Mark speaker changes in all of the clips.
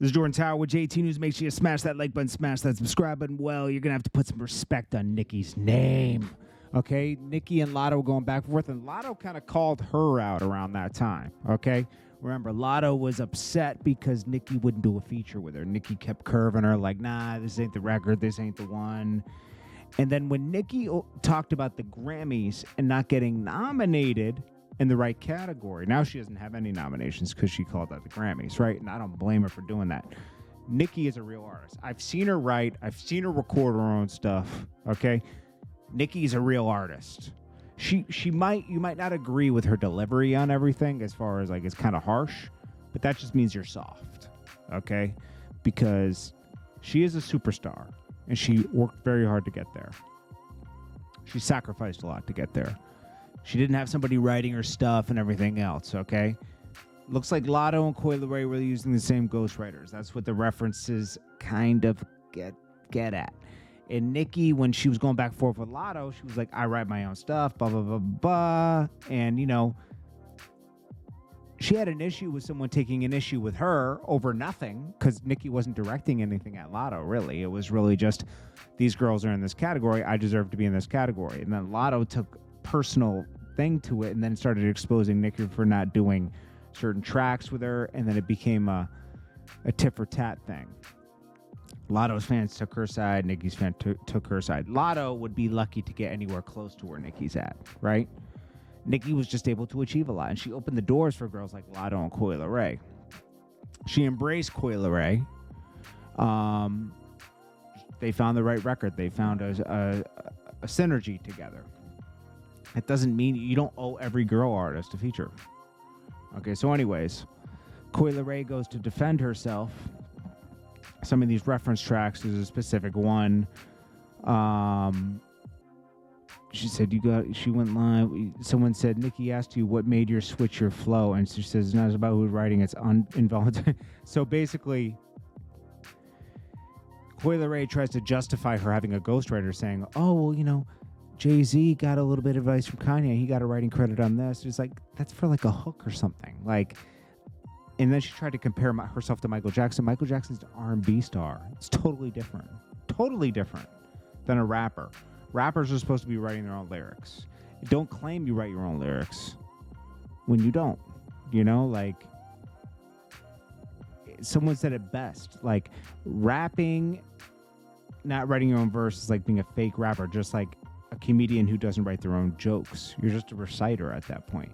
Speaker 1: This is Jordan Tower with JT News. Make sure you smash that like button, smash that subscribe button. Well, you're going to have to put some respect on Nicki's name. Okay? Nicki and Lotto going back and forth, and Lotto kind of called her out around that time. Okay? Remember, Lotto was upset because Nicki wouldn't do a feature with her. Nicki kept curving her like, nah, this ain't the record. This ain't the one. And then when Nicki talked about the Grammys and not getting nominated in the right category, now she doesn't have any nominations because she called out the Grammys, right? And I don't blame her for doing that. Nicki is a real artist. I've seen her write. I've seen her record her own stuff, okay? Nicki's a real artist. You might not agree with her delivery on everything as far as, like, it's kind of harsh, but that just means you're soft, okay? Because she is a superstar. And she worked very hard to get there. She sacrificed a lot to get there. She didn't have somebody writing her stuff and everything else, okay? Looks like Lotto and Coi Leray were using the same ghostwriters. That's what the references kind of get at. And Nicki, when she was going back and forth with Lotto, she was like, I write my own stuff, blah, blah, blah, blah. And, you know, she had an issue with someone taking an issue with her over nothing because Nicki wasn't directing anything at Lotto, really. It was really just, these girls are in this category. I deserve to be in this category. And then Lotto took personal thing to it and then started exposing Nicki for not doing certain tracks with her. And then it became a tit for tat thing. Lotto's fans took her side. Nicki's fans took her side. Lotto would be lucky to get anywhere close to where Nicki's at, right? Nicki was just able to achieve a lot, and she opened the doors for girls like Lotto and Coi Leray. She embraced Coi Leray. They found the right record. They found a synergy together. It doesn't mean you don't owe every girl artist a feature. Okay, so anyways, Coi Leray goes to defend herself. Some of these reference tracks, there's a specific one. She said, she went live. Someone said, Nicki asked you what made you switch your flow. And she says, it's not about who's writing, it's involuntary. So basically, Coi Leray tries to justify her having a ghostwriter saying, oh, well, you know, Jay-Z got a little bit of advice from Kanye. He got a writing credit on this. It's like, that's for like a hook or something. Like, and then she tried to compare herself to Michael Jackson. Michael Jackson's an R&B star. It's totally different than a rapper. Rappers are supposed to be writing their own lyrics. Don't claim you write your own lyrics when you don't. You know, like, someone said it best. Like, rapping, not writing your own verse is like being a fake rapper, just like a comedian who doesn't write their own jokes. You're just a reciter at that point.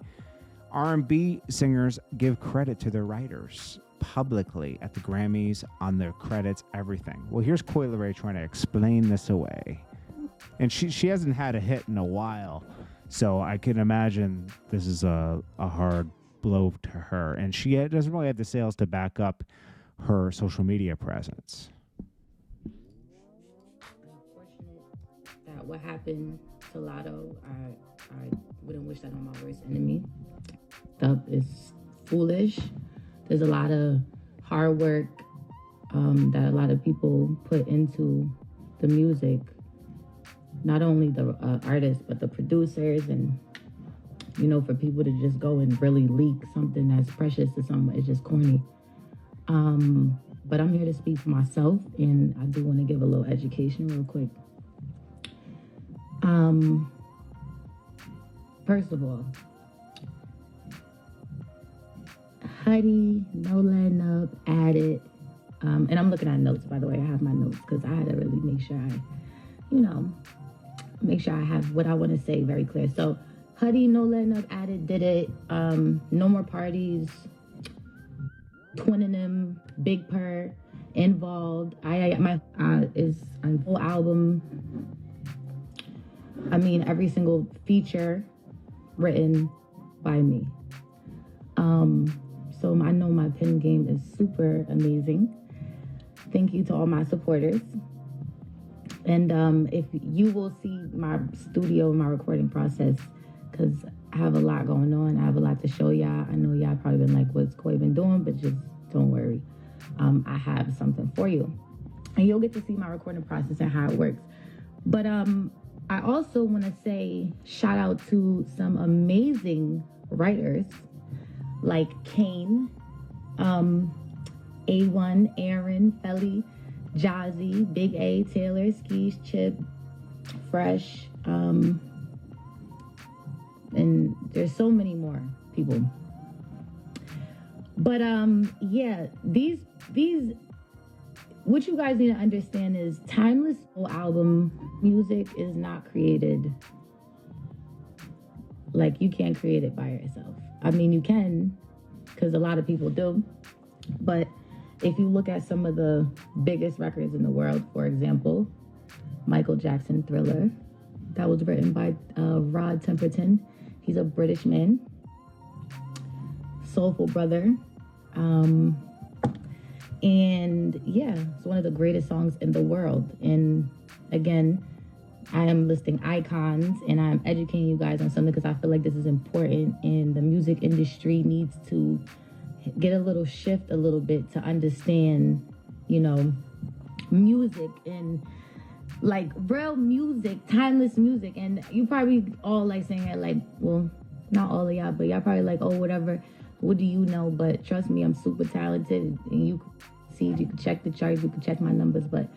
Speaker 1: R&B singers give credit to their writers publicly at the Grammys, on their credits, everything. Well, here's Coi Leray trying to explain this away. And she hasn't had a hit in a while, so I can imagine this is a hard blow to her. And she doesn't really have the sales to back up her social media presence.
Speaker 2: Unfortunate that what happened to Lotto, I wouldn't wish that on my worst enemy. That is foolish. There's a lot of hard work that a lot of people put into the music. Not only the artists, but the producers, and, you know, for people to just go and really leak something that's precious to someone is just corny. But I'm here to speak for myself, and I do want to give a little education real quick. First of all, Huddy, No Letting Up, Added, and I'm looking at notes, by the way. I have my notes because I had to really make sure I have what I want to say very clear. So, Huddy, No Letting Up, Added, Did It, No More Parties, Twinning Them, Big Purr, Involved, is a full album. I mean, every single feature written by me. So I know my pen game is super amazing. Thank you to all my supporters. And if you will see my studio, my recording process, because I have a lot going on. I have a lot to show y'all. I know y'all probably been like, what's Coi been doing? But just don't worry. I have something for you. And you'll get to see my recording process and how it works. But I also want to say shout out to some amazing writers like Kane, A1, Aaron, Felly, Jazzy, Big A, Taylor, Skeesh, Chip, Fresh, and there's so many more people. But yeah, these what you guys need to understand is timeless album music is not created. Like, you can't create it by yourself. I mean, you can, because a lot of people do. But if you look at some of the biggest records in the world, for example, Michael Jackson Thriller, that was written by Rod Temperton. He's a British man. Soulful Brother. And yeah, it's one of the greatest songs in the world. And again, I am listing icons and I'm educating you guys on something because I feel like this is important, and the music industry needs to get a little shift a little bit to understand, you know, music and like real music, timeless music. And you probably all like saying it like, well, not all of y'all, but y'all probably like, oh, whatever, what do you know? But trust me, I'm super talented, and you can see, you can check the charts, you can check my numbers, but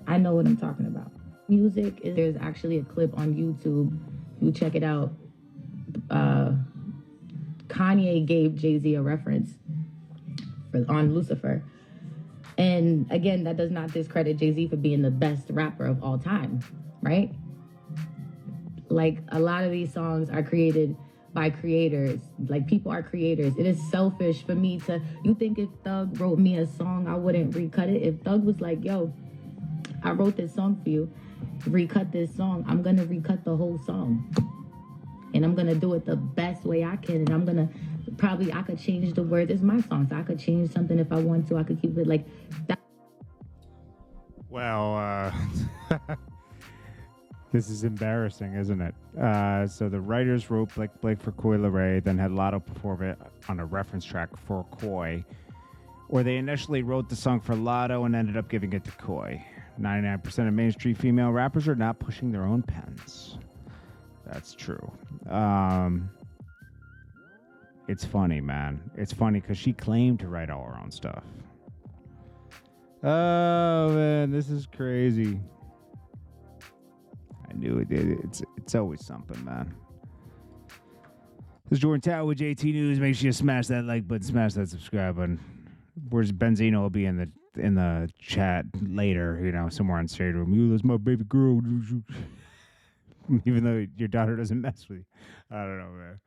Speaker 2: I know what I'm talking about. Music is, there's actually a clip on YouTube, you check it out. Kanye gave Jay-Z a reference on Lucifer. And again, that does not discredit Jay-Z for being the best rapper of all time, right? Like, a lot of these songs are created by creators. Like, people are creators. It is selfish for me to, you think if Thug wrote me a song, I wouldn't recut it? If Thug was like, yo, I wrote this song for you, recut this song, I'm gonna recut the whole song. And I'm gonna do it the best way I can. And I'm gonna, probably, I could change the words. It's my song, so I could change something if I want to. I could keep it like that.
Speaker 1: Well, this is embarrassing, isn't it? So the writers wrote Blake for Coi Leray, then had Lotto perform it on a reference track for Coi. Or they initially wrote the song for Lotto and ended up giving it to Coi. 99% of mainstream female rappers are not pushing their own pens. That's true. It's funny, man. It's funny because she claimed to write all her own stuff. Oh, man, this is crazy. I knew it. It's always something, man. This is Jordan Tower with JT News. Make sure you smash that like button, smash that subscribe button. Where's Benzino will be in the chat later, you know, somewhere on Shade Room. You, that's my baby girl. Even though your daughter doesn't mess with you. I don't know, man.